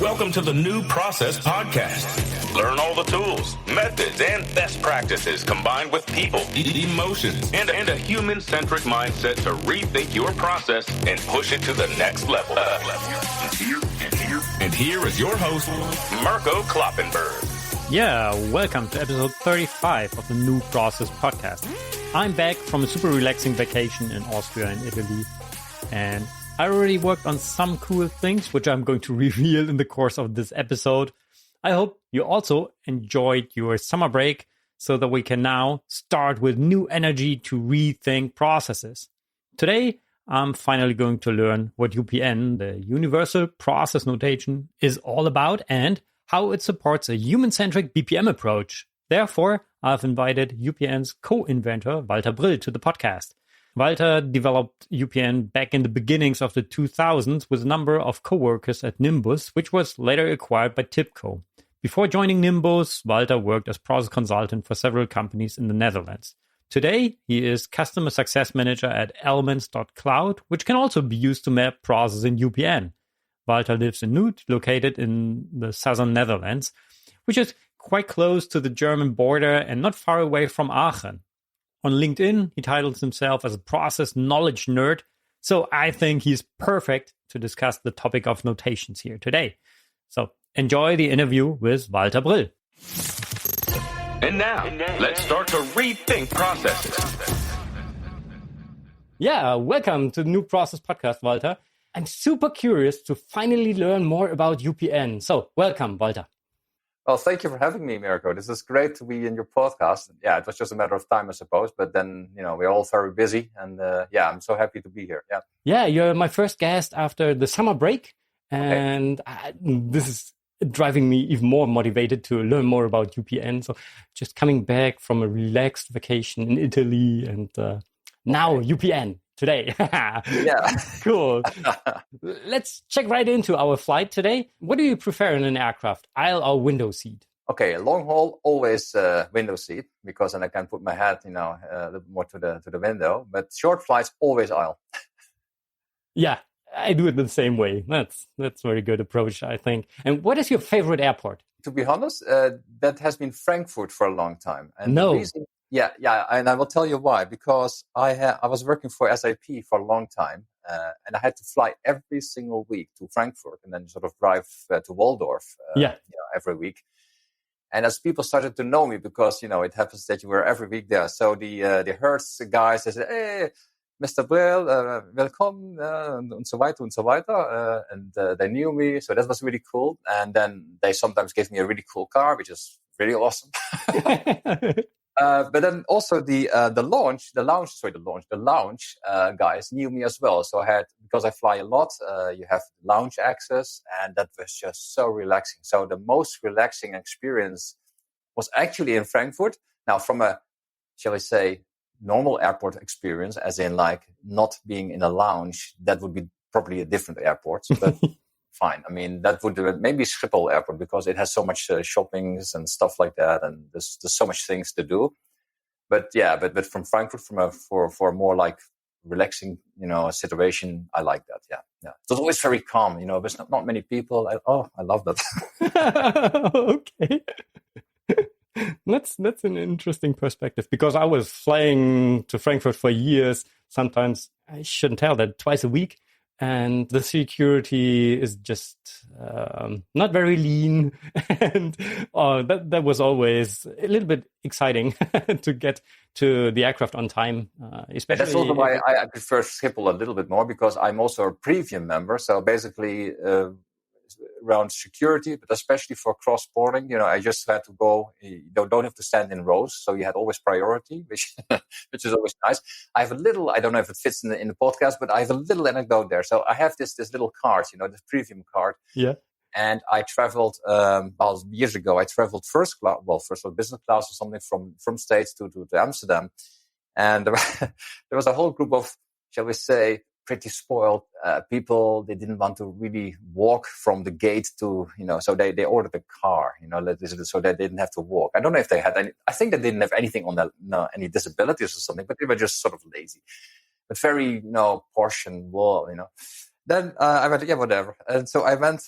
Welcome to the New Process Podcast. Learn all the tools, methods, and best practices combined with people, emotions, and a human-centric mindset to rethink your process and push it to the next level. And here is your host, Mirko Kloppenberg. Yeah, welcome to episode 35 of the New Process Podcast. I'm back from a super relaxing vacation in Austria and Italy, and I already worked on some cool things, which I'm going to reveal in the course of this episode. I hope you also enjoyed your summer break so that we can now start with new energy to rethink processes. Today, I'm finally going to learn what UPN, the Universal Process Notation, is all about and how it supports a human-centric BPM approach. Therefore, I've invited UPN's co-inventor, Walter Brill, to the podcast. Walter developed UPN back in the beginnings of the 2000s with a number of co-workers at Nimbus, which was later acquired by TIBCO. Before joining Nimbus, Walter worked as process consultant for several companies in the Netherlands. Today, he is Customer Success Manager at Elements.cloud, which can also be used to map process in UPN. Walter lives in Nught, located in the southern Netherlands, which is quite close to the German border and not far away from Aachen. On LinkedIn, he titles himself as a process knowledge nerd, so I think he's perfect to discuss the topic of notations here today. So enjoy the interview with Walter Brill. And now, let's start to rethink processes. Yeah, welcome to the New Process Podcast, Walter. I'm super curious to finally learn more about UPN. So welcome, Walter. Well, thank you for having me, Mirko. This is great to be in your podcast. Yeah, it was just a matter of time, I suppose. But then, we're all very busy. And I'm so happy to be here. Yeah, you're my first guest after the summer break. And this is driving me even more motivated to learn more about UPN. So just coming back from a relaxed vacation in Italy and now UPN today. Yeah. Cool. Let's check right into our flight today. What do you prefer in an aircraft, aisle or window seat? Okay, long haul, always window seat, because then I can put my head, a little more to the window. But short flights, always aisle. Yeah, I do it the same way. That's a very good approach, I think. And what is your favorite airport? To be honest, that has been Frankfurt for a long time. And no. The reason, yeah, and I will tell you why. Because I was working for SAP for a long time, and I had to fly every single week to Frankfurt and then sort of drive to Waldorf every week. And as people started to know me, because it happens that you were every week there, so the Hertz guys, they said, "Hey, Mr. Brill, welcome," and so weiter, and they knew me, so that was really cool. And then they sometimes gave me a really cool car, which is really awesome. But then also the lounge guys knew me as well. So because I fly a lot, you have lounge access, and that was just so relaxing. So the most relaxing experience was actually in Frankfurt. Now, from a, shall we say, normal airport experience, as in like not being in a lounge, that would be probably a different airport. But fine. I mean, that would maybe Schiphol Airport, because it has so much shoppings and stuff like that, and there's so much things to do. But yeah, but from Frankfurt, for a more like relaxing, situation, I like that. Yeah. It was always very calm. There's not many people. I love that. Okay. That's an interesting perspective, because I was flying to Frankfurt for years. Sometimes I shouldn't tell that twice a week. And the security is just not very lean. And that was always a little bit exciting to get to the aircraft on time. Especially that's also why I prefer Schiphol a little bit more, because I'm also a premium member. So basically around security, but especially for cross-boarding, I just had to go. You don't have to stand in rows, so you had always priority, which is always nice. I have a little, I don't know if it fits in the podcast, but I have a little anecdote there. So I have this little card, this premium card. Yeah. And I traveled, years ago, I traveled first class, business class or something from States to Amsterdam. And there was a whole group of, shall we say, pretty spoiled people. They didn't want to really walk from the gate to, so they ordered a car, so they didn't have to walk. I don't know if they had any, I think they didn't have anything on any disabilities or something, but they were just sort of lazy. But very, posh and Then I went, yeah, whatever. And so I went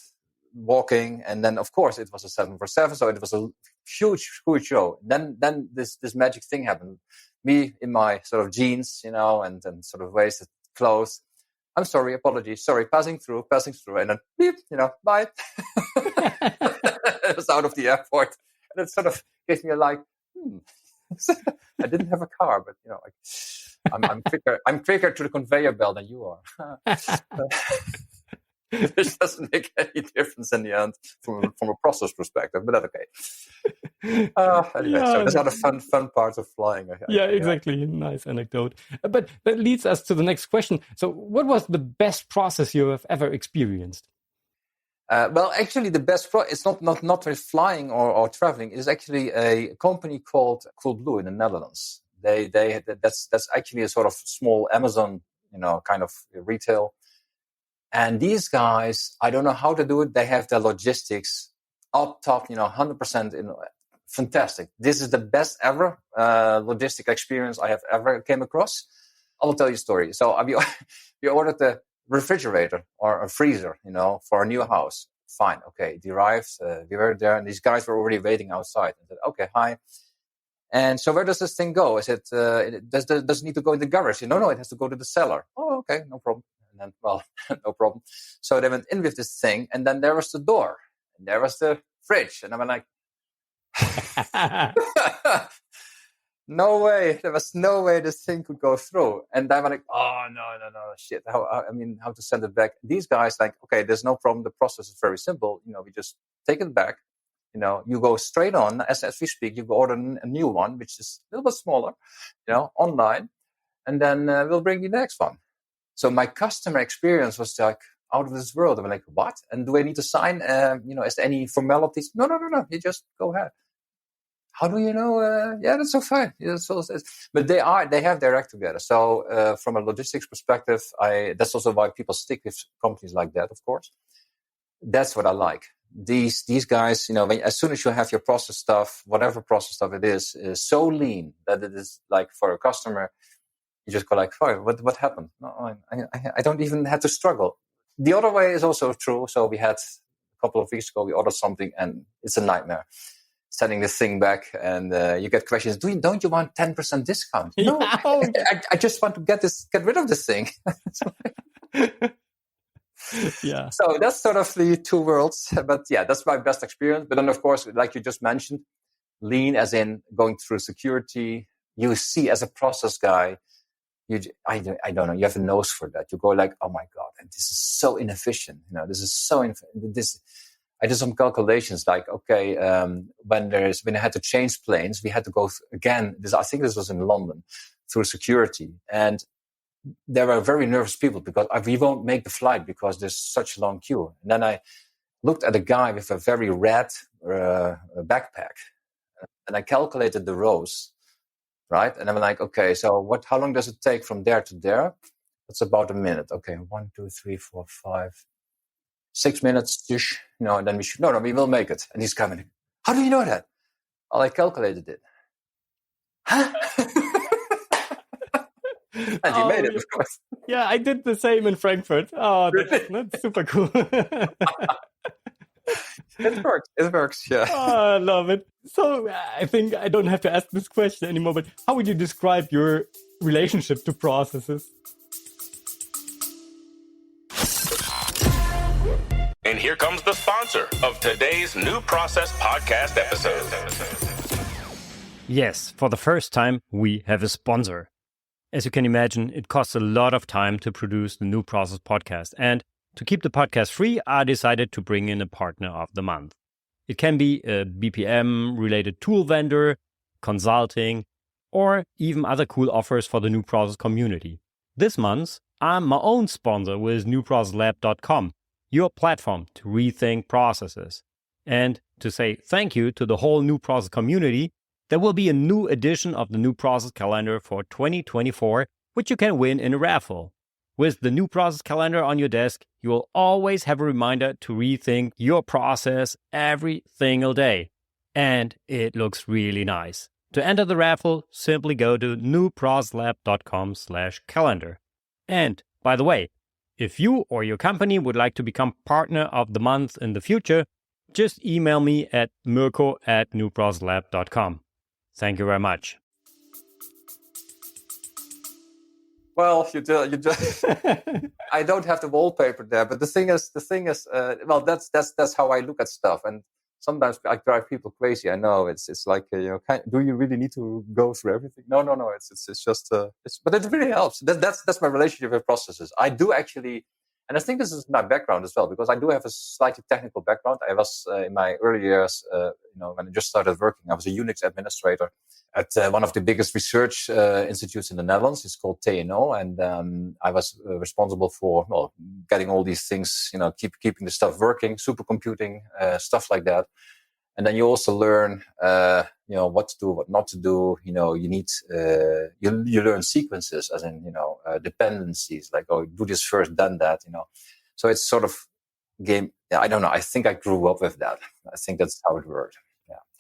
walking. And then, of course, it was a 747. So it was a huge show. Then this magic thing happened. Me in my sort of jeans, and sort of wasted clothes. I'm sorry, apologies, sorry, passing through. And then, beep, bye. It was out of the airport. And it sort of gave me I didn't have a car, but, I'm quicker to the conveyor belt than you are. Which doesn't make any difference in the end from a process perspective, but that's okay. Anyway, so those are the fun parts of flying. Exactly. Nice anecdote. But that leads us to the next question. So what was the best process you have ever experienced? Well, actually, the best it's not with flying or traveling. It's actually a company called Coolblue in the Netherlands. That's actually a sort of small Amazon, kind of retail. And these guys, I don't know how to do it. They have their logistics up top, 100%. Fantastic. This is the best ever logistic experience I have ever came across. I will tell you a story. So we ordered the refrigerator or a freezer, for a new house. Fine. Okay. It arrived. We were there and these guys were already waiting outside. I said, okay, hi. And so where does this thing go? I said, does it need to go in the garage? No, it has to go to the cellar. Oh, okay. No problem. And then, well, no problem. So they went in with this thing and then there was the door and there was the fridge. And I'm like, no way. There was no way this thing could go through. And I'm like, oh, no, shit. How to send it back? These guys like, okay, there's no problem. The process is very simple. We just take it back. You go straight on as we speak. You go order a new one, which is a little bit smaller, online. And then we'll bring you the next one. So my customer experience was like out of this world. I'm like, what? And do I need to sign, is there any formalities? No. You just go ahead. How do you know? Yeah, that's so fine. Yeah, but they have their act together. So from a logistics perspective, that's also why people stick with companies like that, of course. That's what I like. These guys, as soon as you have your process stuff, whatever process stuff it is so lean that it is like for a customer, you just go like, oh, what happened? No, I don't even have to struggle. The other way is also true. So we had a couple of weeks ago, we ordered something and it's a nightmare. Sending this thing back and you get questions. Don't you want 10% discount? No, I just want to get rid of this thing. Yeah. So that's sort of the two worlds. But yeah, that's my best experience. But then, of course, like you just mentioned, lean as in going through security. You see as a process guy, I don't know, you have a nose for that. You go like, oh my God, and this is so inefficient. This is so I did some calculations like, okay, when I had to change planes, we had to go again. I think this was in London through security. And there were very nervous people because we won't make the flight because there's such a long queue. And then I looked at a guy with a very red backpack and I calculated the rows, right? And I'm like, okay, so how long does it take from there to there? It's about a minute. Okay, 1, 2, 3, 4, 5, 6 minutes-ish. And then we will make it. And he's coming. How do you know that? Well, I calculated it. Huh? And you made it, of course. Yeah, I did the same in Frankfurt. Oh, that's super cool. It works, yeah. Oh, I love it. So I think I don't have to ask this question anymore, but how would you describe your relationship to processes? And here comes the sponsor of today's New Process podcast episode. Yes, for the first time, we have a sponsor. As you can imagine, it costs a lot of time to produce the New Process podcast. And to keep the podcast free, I decided to bring in a partner of the month. It can be a BPM-related tool vendor, consulting, or even other cool offers for the New Process community. This month, I'm my own sponsor with newprocesslab.com, your platform to rethink processes. And to say thank you to the whole New Process community, there will be a new edition of the New Process calendar for 2024, which you can win in a raffle. With the New Process calendar on your desk, you will always have a reminder to rethink your process every single day. And it looks really nice. To enter the raffle, simply go to newprocesslab.com/calendar. And by the way, If you or your company would like to become partner of the month in the future, just email me at mirko@newprocesslab.com. Thank you very much. Well, you do. I don't have the wallpaper there, but the thing is, well, that's how I look at stuff, and sometimes I drive people crazy. I know it's like do you really need to go through everything? No. It's just but it really helps. That's my relationship with processes. I do actually, and I think this is my background as well, because I do have a slightly technical background. I was in my early years, when I just started working, I was a Unix administrator at one of the biggest research institutes in the Netherlands. It's called TNO, and I was responsible for getting all these things, keeping the stuff working, supercomputing, stuff like that. And then you also learn, what to do, what not to do. You need you learn sequences, as in dependencies, like do this first, then that. So it's sort of game. I don't know. I think I grew up with that. I think that's how it worked.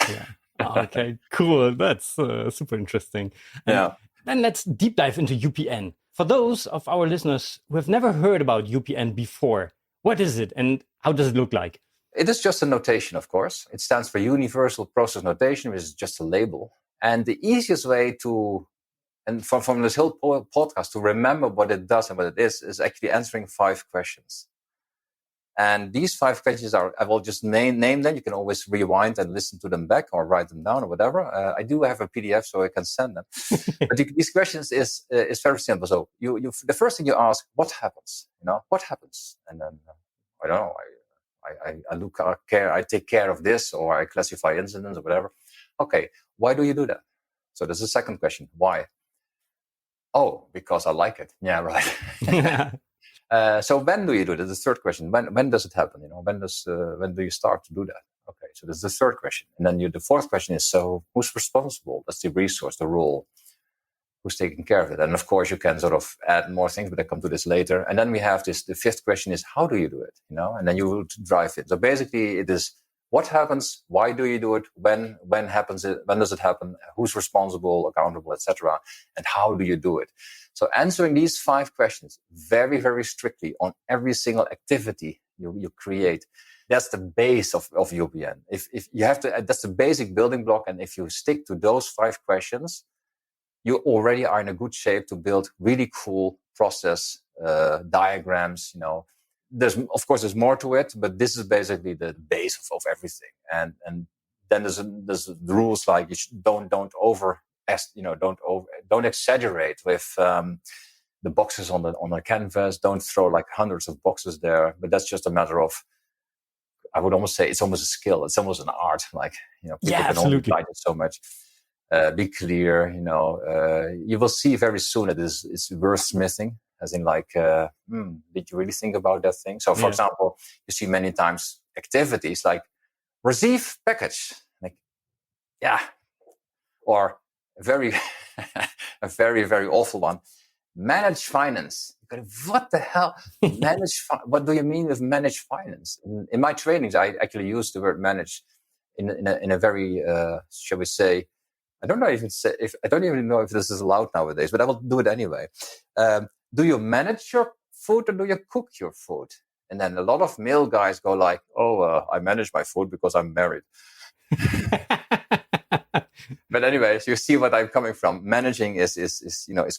Yeah. Okay, cool. That's super interesting. Yeah. Then let's deep dive into UPN. For those of our listeners who have never heard about UPN before, what is it and how does it look like? It is just a notation, of course. It stands for Universal Process Notation, which is just a label. And the easiest way from this whole podcast to remember what it does and what it is actually answering 5 questions. And these 5 questions I will just name them. You can always rewind and listen to them back or write them down or whatever. I do have a PDF, so I can send them. But these questions is very simple. So the first thing you ask, what happens? What happens? And then, I don't know, I take care of this, or I classify incidents or whatever. Okay, why do you do that? So there's a second question. Why? Oh, because I like it. Yeah, right. So when do you do that? The third question. When does it happen? When do you start to do that? Okay, so that's the third question. And then the fourth question is, so who's responsible? That's the resource, the role. Who's taking care of it? And of course, you can sort of add more things, but I come to this later. And then we have the fifth question is, how do you do it? And then you will drive it. So basically, it is what happens, why do you do it, when happens it, when does it happen, who's responsible, accountable, etc., and how do you do it? So answering these 5 questions very, very strictly on every single activity you create, that's the base of UPN. If you have to, that's the basic building block. And if you stick to those 5 questions, you already are in a good shape to build really cool process diagrams. There's more to it, but this is basically the base of everything. And then there's the rules like you don't exaggerate with the boxes on the canvas. Don't throw like hundreds of boxes there. But that's just a matter of, I would almost say it's almost a skill. It's almost an art. Like people can only guide it so much. Be clear. You will see very soon that it's wordsmithing, as in like, did you really think about that thing? So, for example, you see many times activities like receive package, like, yeah, or a very, very awful one, manage finance. What the hell? What do you mean with manage finance? In my trainings, I actually use the word manage in a very, shall we say, I don't even know if this is allowed nowadays, but I will do it anyway. Do you manage your food or do you cook your food? And then a lot of male guys go like, I manage my food because I'm married. But anyways, you see what I'm coming from. Managing is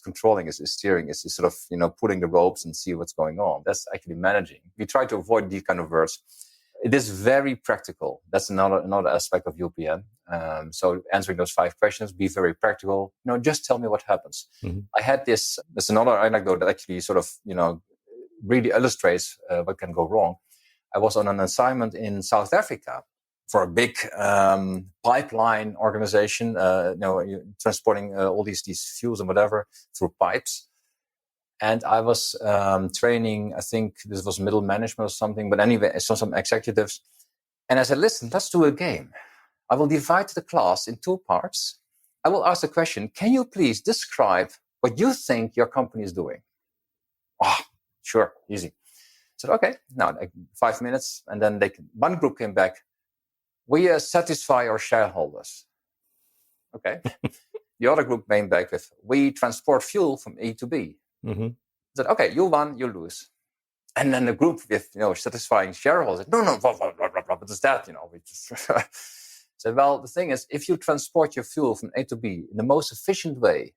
controlling, is steering, is sort of, pulling the ropes and see what's going on. That's actually managing. We try to avoid these kind of words. It is very practical. That's another aspect of UPN. So answering those 5 questions, be very practical. Just tell me what happens. Mm-hmm. I had there's another anecdote that actually sort of, really illustrates what can go wrong. I was on an assignment in South Africa for a big pipeline organization, transporting all these fuels and whatever through pipes. And I was training, I think this was middle management or something, but anyway, some executives. And I said, listen, let's do a game. I will divide the class in 2 parts. I will ask the question, can you please describe what you think your company is doing? Sure, easy. I said, okay, now like 5 minutes. And then one group came back. We satisfy our shareholders. Okay. The other group came back with, we transport fuel from A to B. Mm-hmm. I said, okay, you won, you lose. And then the group with, satisfying shareholders, no, what is that? We just said, well, the thing is, if you transport your fuel from A to B in the most efficient way,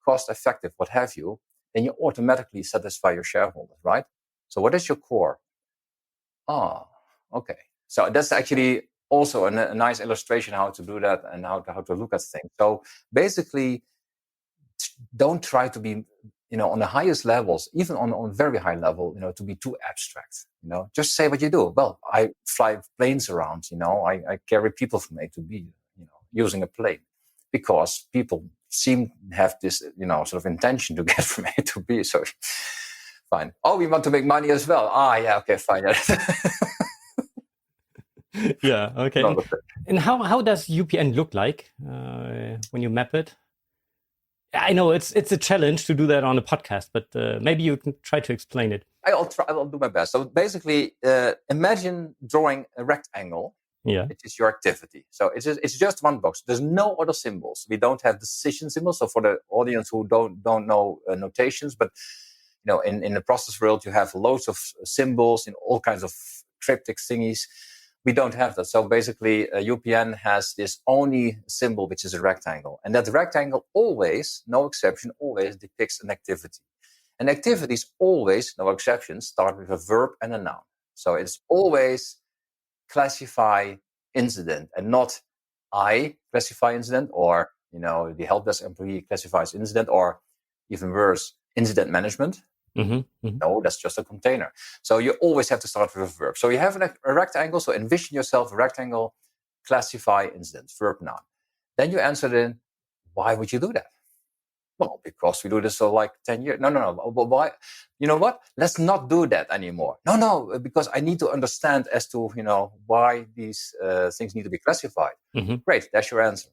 cost effective, what have you, then you automatically satisfy your shareholders, right? So what is your core? Okay. So that's actually also a nice illustration how to do that and how to look at things. So basically, don't try to be, on the highest levels, even on very high level, to be too abstract. Just say what you do. Well, I fly planes around. I carry people from A to B. Using a plane, because people seem to have this, sort of intention to get from A to B. So fine. Oh, we want to make money as well. Yeah. Okay. Fine. Yeah. Okay. And how does UPN look like when you map it? I know it's a challenge to do that on a podcast, but maybe you can try to explain it. I'll do my best. So basically, imagine drawing a rectangle. Yeah. It is your activity. So it's just one box. There's no other symbols. We don't have decision symbols. So for the audience who don't know notations, but in the process world, you have loads of symbols in all kinds of cryptic thingies. We don't have that. So basically, UPN has this only symbol, which is a rectangle. And that rectangle always, no exception, always depicts an activity. And activities always, no exception, start with a verb and a noun. So it's always classify incident and not I classify incident, or, the help desk employee classifies incident, or even worse, incident management. No, that's just a container. So you always have to start with a verb. So you have a rectangle. So envision yourself a rectangle, classify incident, verb, noun. Then you answer in, why would you do that? Well, because we do this for like 10 years. No. But why? You know what? Let's not do that anymore. No, because I need to understand as to, why these things need to be classified. Great, that's your answer.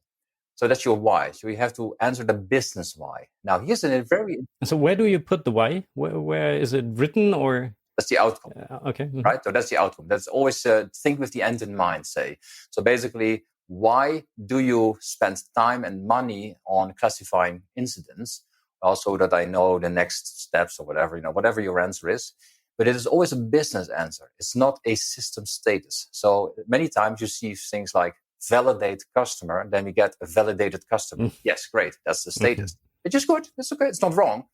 So that's your why. So you have to answer the business why. Now, here's a very... So where do you put the why? Where is it written, or? That's the outcome. Okay. Right? So that's the outcome. That's always think with the end in mind, say. So basically, why do you spend time and money on classifying incidents? Also, that I know the next steps or whatever, whatever your answer is. But it is always a business answer. It's not a system status. So many times you see things like validate customer, then we get a validated customer. Yes, great. That's the status. It's just good. It's okay. It's not wrong.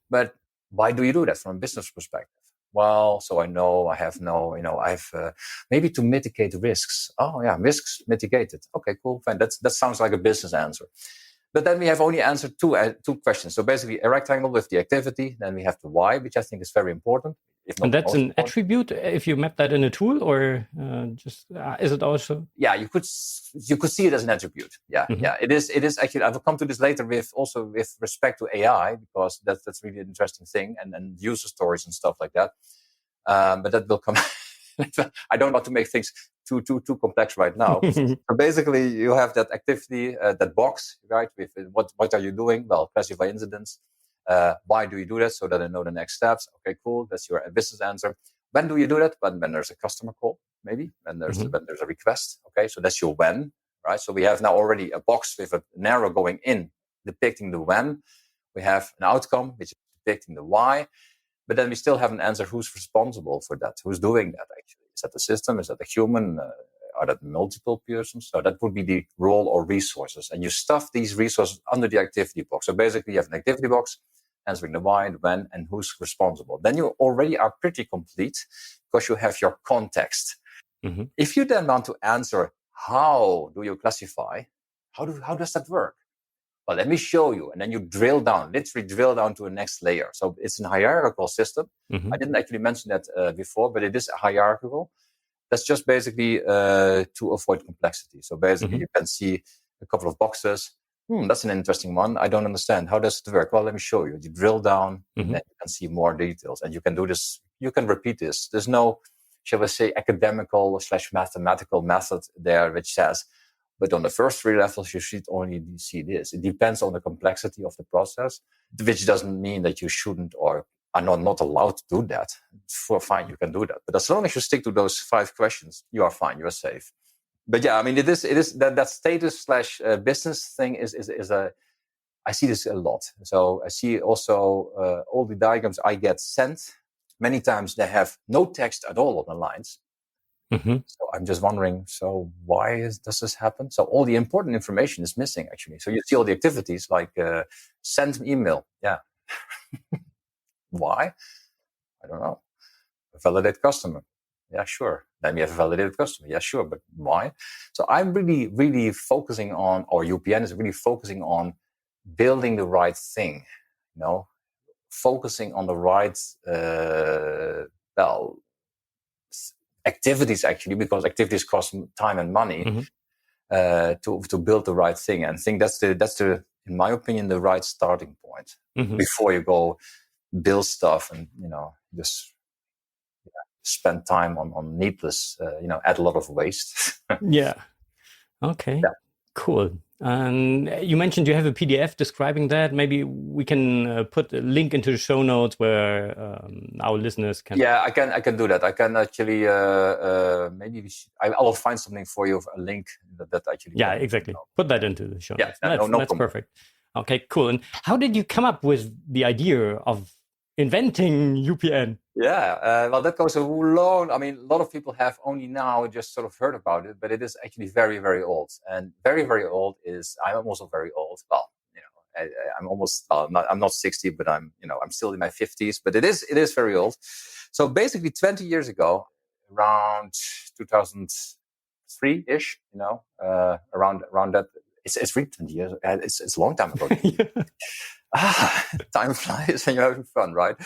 But why do you do that from a business perspective? Well, so I know I have maybe to mitigate risks. Oh yeah, risks mitigated. Okay, cool, fine. That sounds like a business answer. But then we have only answered two questions. So basically a rectangle with the activity. Then we have the why, which I think is very important. And that's an attribute if you map that in a tool, or is it also? Yeah, you could see it as an attribute. Yeah, it is actually. I will come to this later with respect to AI, because that's really an interesting thing, and user stories and stuff like that. But that will come. I don't want to make things too complex right now. So basically, you have that activity, that box, right? With what are you doing? Well, classify incidents. Why do you do that? So that I know the next steps. Okay, cool. That's your business answer. When do you do that? When there's a customer call, maybe. When there's a request. Okay, so that's your when, right? So we have now already a box with an arrow going in, depicting the when. We have an outcome, which is depicting the why. But then we still have an answer. Who's responsible for that? Who's doing that, actually? Is that the system? Is that the human? Are that multiple persons? So that would be the role or resources. And you stuff these resources under the activity box. So basically, you have an activity box answering the why, the when, and who's responsible. Then you already are pretty complete, because you have your context. If you then want to answer, how do you classify? How does that work? Well, let me show you. And then you literally drill down to the next layer. So it's a hierarchical system. I didn't actually mention that before, but it is hierarchical. That's just basically to avoid complexity. So basically, you can see a couple of boxes. That's an interesting one. I don't understand. How does it work? Well, let me show you. You drill down, and then you can see more details. And you can do this. You can repeat this. There's no, shall we say, academical/mathematical method there which says, but on the first three levels, you should only see this. It depends on the complexity of the process, which doesn't mean that you shouldn't or are not allowed to do that. Fine, you can do that. But as long as you stick to those 5 questions, you are fine. You are safe. But yeah, I mean, it is that status/business thing is I see this a lot. So I see also all the diagrams I get sent Many times they have no text at all on the lines. Mm-hmm. So I'm just wondering, so why does this happen? So all the important information is missing, actually. So you see all the activities like send an email. Yeah. Why? I don't know. Validate customer. Yeah, sure. Then we have a validated customer. Yeah, sure. But why? So I'm really, really focusing on, or UPN is really focusing on building the right thing, focusing on the right, activities, actually, because activities cost time and money. Mm-hmm. To build the right thing. And I think that's the in my opinion, the right starting point before you go build stuff and, just spend time on needless, add a lot of waste. Yeah. Okay. Yeah. Cool. And you mentioned you have a PDF describing that. Maybe we can put a link into the show notes where our listeners can. Yeah, I can do that. I can actually maybe I will find something for you, a link that actually. Yeah, exactly. Put that into the show notes. Yeah, that's perfect. Okay, cool. And how did you come up with the idea of inventing UPN? Yeah, well, that goes a long. I mean, a lot of people have only now just sort of heard about it, but it is actually very, very old. And very, very old is. I'm also very old. Well, I'm almost. I'm not 60, but I'm still in my 50s. But it is very old. So basically, 20 years ago, around 2003 ish, around that. It's really 20 years. It's a long time ago. Time flies when you're having fun, right?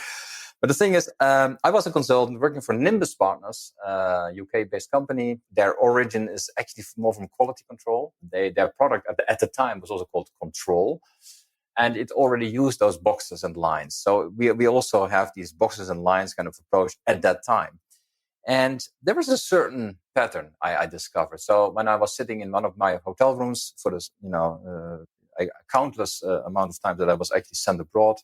But the thing is, I was a consultant working for Nimbus Partners, UK-based company. Their origin is actually more from quality control. Their product at the time was also called Control, and it already used those boxes and lines. So we also have these boxes and lines kind of approach at that time. And there was a certain pattern I discovered. So when I was sitting in one of my hotel rooms for this, a countless amount of times that I was actually sent abroad,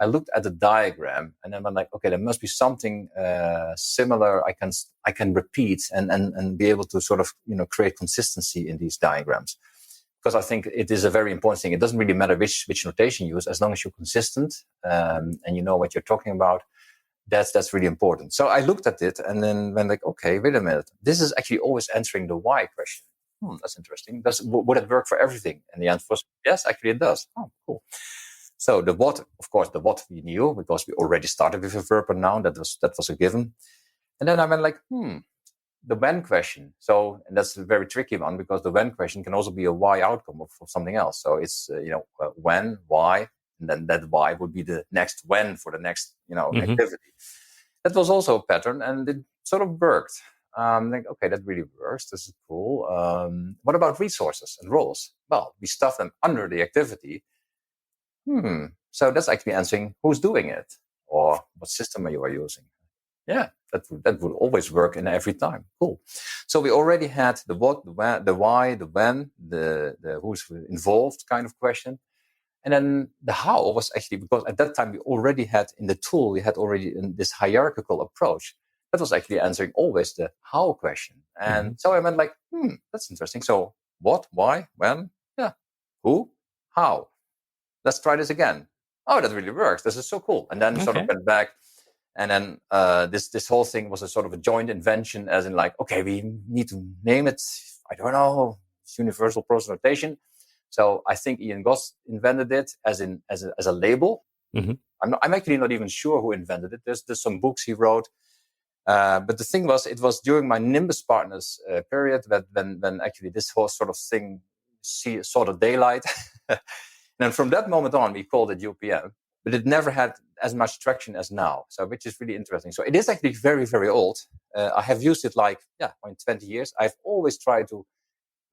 I looked at the diagram and then I'm like, okay, there must be something similar I can repeat and be able to sort of, create consistency in these diagrams. Because I think it is a very important thing. It doesn't really matter which notation you use, as long as you're consistent and you know what you're talking about. That's really important. So I looked at it and then went like, okay, wait a minute. This is actually always answering the why question. That's interesting. Would it work for everything? And the answer was, yes, actually it does. Oh, cool. So the what, of course, the what we knew because we already started with a verb and noun. That was a given. And then I went like, the when question. So, and that's a very tricky one because the when question can also be a why outcome of something else. So it's, when, why, and then that why would be the next when for the next, activity. That was also a pattern and it sort of worked. Okay, that really works. This is cool. What about resources and roles? Well, we stuff them under the activity. So that's actually answering who's doing it or what system you are using. Yeah, that would always work in every time. Cool. So we already had the what, the why, the when, the who's involved kind of question. And then the how was actually because at that time we already had in the tool, we had already in this hierarchical approach. That was actually answering always the how question. And so I went like, that's interesting. So what, why, when, who, how? Let's try this again. Oh, that really works. This is so cool. And then sort of went back. And then this whole thing was a sort of a joint invention as in like, okay, we need to name it. I don't know. It's universal process notation. So I think Ian Goss invented it as a label. I'm actually not even sure who invented it. There's some books he wrote. But the thing was, it was during my Nimbus Partners period that when actually this whole sort of thing saw the daylight. And from that moment on, we called it UPN, but it never had as much traction as now. So, which is really interesting. So it is actually very, very old. I have used it in 20 years. I've always tried to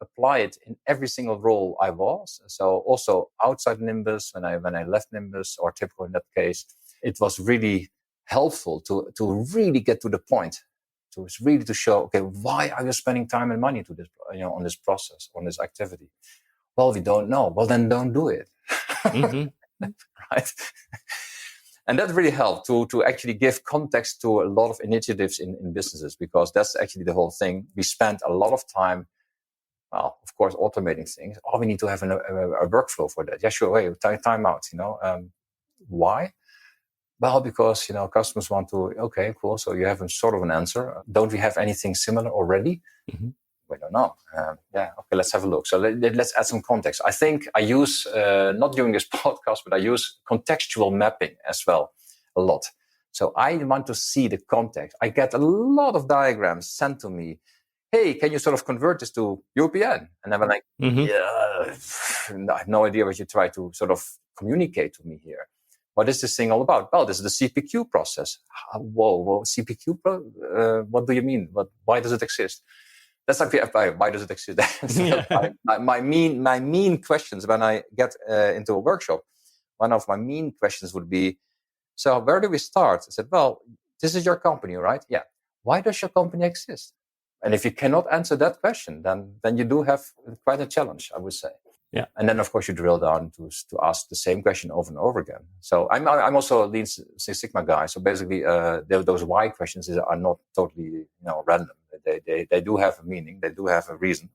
apply it in every single role I was. So also outside Nimbus, when I left Nimbus, or typical in that case, it was really helpful to really get to the point. So it's really to show, okay, why are you spending time and money to this, on this process, on this activity? Well, we don't know. Well, then don't do it. Right? And that really helped to actually give context to a lot of initiatives in businesses, because that's actually the whole thing. We spent a lot of time, well, of course, automating things. Oh, we need to have a workflow for that. Yeah, sure. Hey, time out, Why? Well, because, customers want to, okay, cool. So you have a sort of an answer. Don't we have anything similar already? Mm-hmm. We don't know. Okay, let's have a look. So let's add some context. I think I use, not during this podcast, but I use contextual mapping as well a lot. So I want to see the context. I get a lot of diagrams sent to me. Hey, can you sort of convert this to UPN? And I'm like, yeah, I have no idea what you try to sort of communicate to me here. What is this thing all about? Well, this is the CPQ process. Whoa, CPQ? What do you mean? Why does it exist? That's like why does it exist? my mean questions when I get into a workshop. One of my mean questions would be, so where do we start? I said, well, this is your company, right? Yeah. Why does your company exist? And if you cannot answer that question, then you do have quite a challenge, I would say. Yeah. And then, of course, you drill down to ask the same question over and over again. So I'm also a Lean Six Sigma guy. So basically, those why questions are not totally random. They do have a meaning. They do have a reason.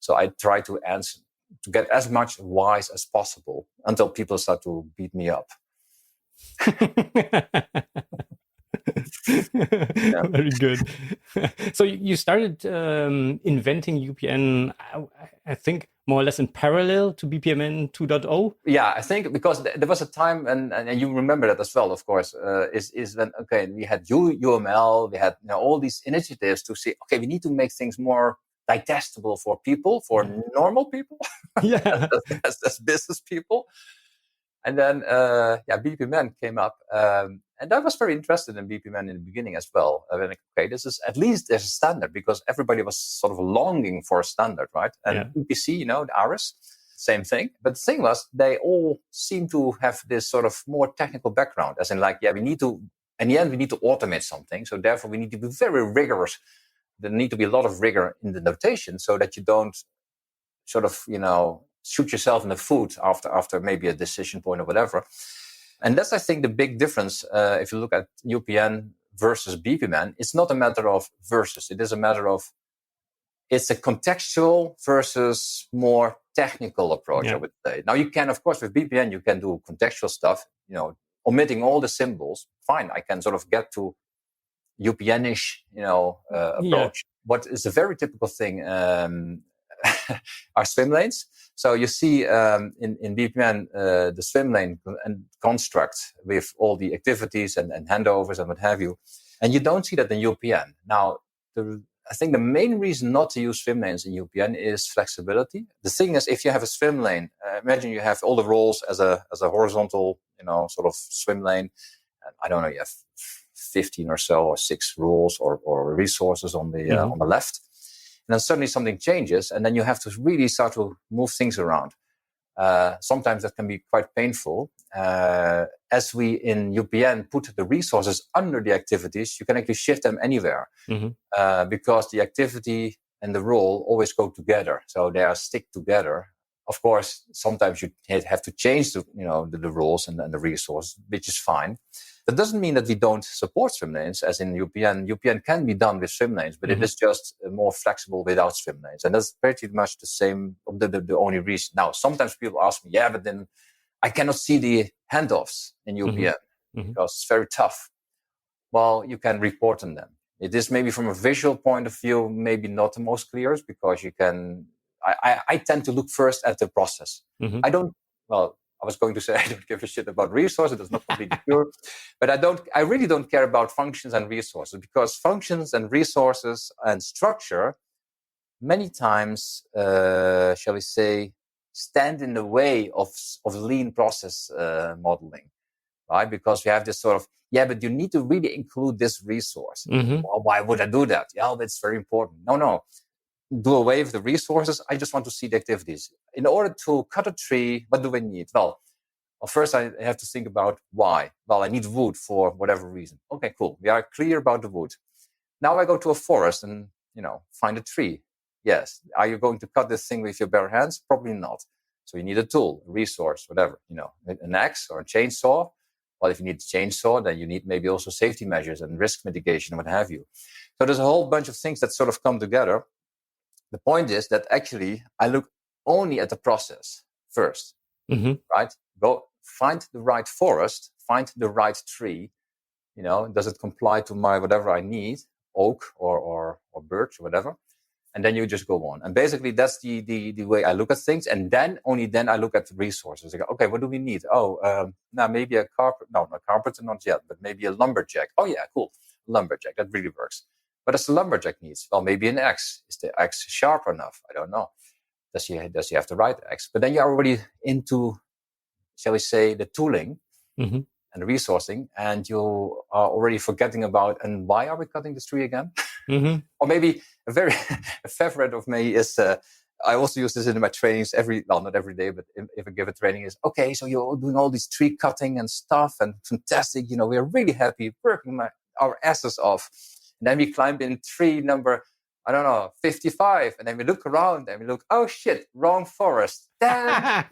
So I try to answer to get as much whys as possible until people start to beat me up. Very good. So you started inventing UPN, I think, more or less in parallel to BPMN 2.0. Yeah, I think because there was a time, and you remember that as well, of course, is when, okay, we had UML, we had all these initiatives to say, okay, we need to make things more digestible for people, for normal people, as business people. And then, BPMN came up, and I was very interested in BPMN in the beginning as well. I mean, okay, this is at least there's a standard because everybody was sort of longing for a standard, right? And EPC, the ARIS, same thing. But the thing was, they all seem to have this sort of more technical background, as in like, we need to, in the end, we need to automate something. So therefore, we need to be very rigorous. There need to be a lot of rigor in the notation so that you don't sort of, shoot yourself in the foot after maybe a decision point or whatever. And that's, I think, the big difference. If you look at UPN versus BPMN, it's not a matter of versus. It is a matter of, it's a contextual versus more technical approach, I would say. Now, you can, of course, with BPN, you can do contextual stuff, omitting all the symbols. Fine, I can sort of get to UPN-ish, approach. What is a very typical thing are swim lanes. So you see in BPMN the swim lane and construct with all the activities and handovers and what have you. And you don't see that in UPN. Now, I think the main reason not to use swim lanes in UPN is flexibility. The thing is, if you have a swim lane, imagine you have all the roles as a horizontal, sort of swim lane. And I don't know, you have 15 or so, or 6 rules or resources on the left. And then suddenly something changes, and then you have to really start to move things around. Sometimes that can be quite painful. As we in UPN put the resources under the activities, you can actually shift them anywhere because the activity and the role always go together. So they are stick together. Of course, sometimes you have to change the roles and the resources, which is fine. That doesn't mean that we don't support swim lanes, as in UPN. UPN can be done with swim lanes, but it is just more flexible without swim lanes. And that's pretty much the same, the only reason. Now, sometimes people ask me, but then I cannot see the handoffs in UPN because it's very tough. Well, you can report on them. It is maybe from a visual point of view, maybe not the most clear because you can... I tend to look first at the process. I was going to say I don't give a shit about resources. That's not completely true. But I really don't care about functions and resources because functions and resources and structure many times, shall we say, stand in the way of lean process modeling, right? Because we have this sort of, but you need to really include this resource. Well, why would I do that? It's very important. No. Do away with the resources. I just want to see the activities. In order to cut a tree, what do I need? Well, first I have to think about why. Well, I need wood for whatever reason. Okay, cool. We are clear about the wood. Now I go to a forest and, find a tree. Yes. Are you going to cut this thing with your bare hands? Probably not. So you need a tool, a resource, whatever, an axe or a chainsaw. Well, if you need a chainsaw, then you need maybe also safety measures and risk mitigation and what have you. So there's a whole bunch of things that sort of come together. The point is that actually I look only at the process first, right? Go find the right forest, find the right tree. Does it comply to my whatever I need, oak or birch or whatever? And then you just go on. And basically, that's the way I look at things. And then only then I look at the resources. I go, okay, what do we need? Now maybe a carpet. No, not carpenter, not yet, but maybe a lumberjack. Oh yeah, cool, lumberjack. That really works. What does the lumberjack needs? Well, maybe an axe. Is the axe sharp enough? I don't know. Does he have the right axe? But then you're already into, shall we say, the tooling. Mm-hmm. And resourcing, and you are already forgetting about, and why are we cutting this tree again? Mm-hmm. Or maybe a favorite of me is, I also use this in my trainings not every day, but if I give a training is, okay, so you're doing all this tree cutting and stuff and fantastic, we're really happy, working our asses off. And then we climb in tree number, 55. And then we look around and we look, oh shit, wrong forest. Damn.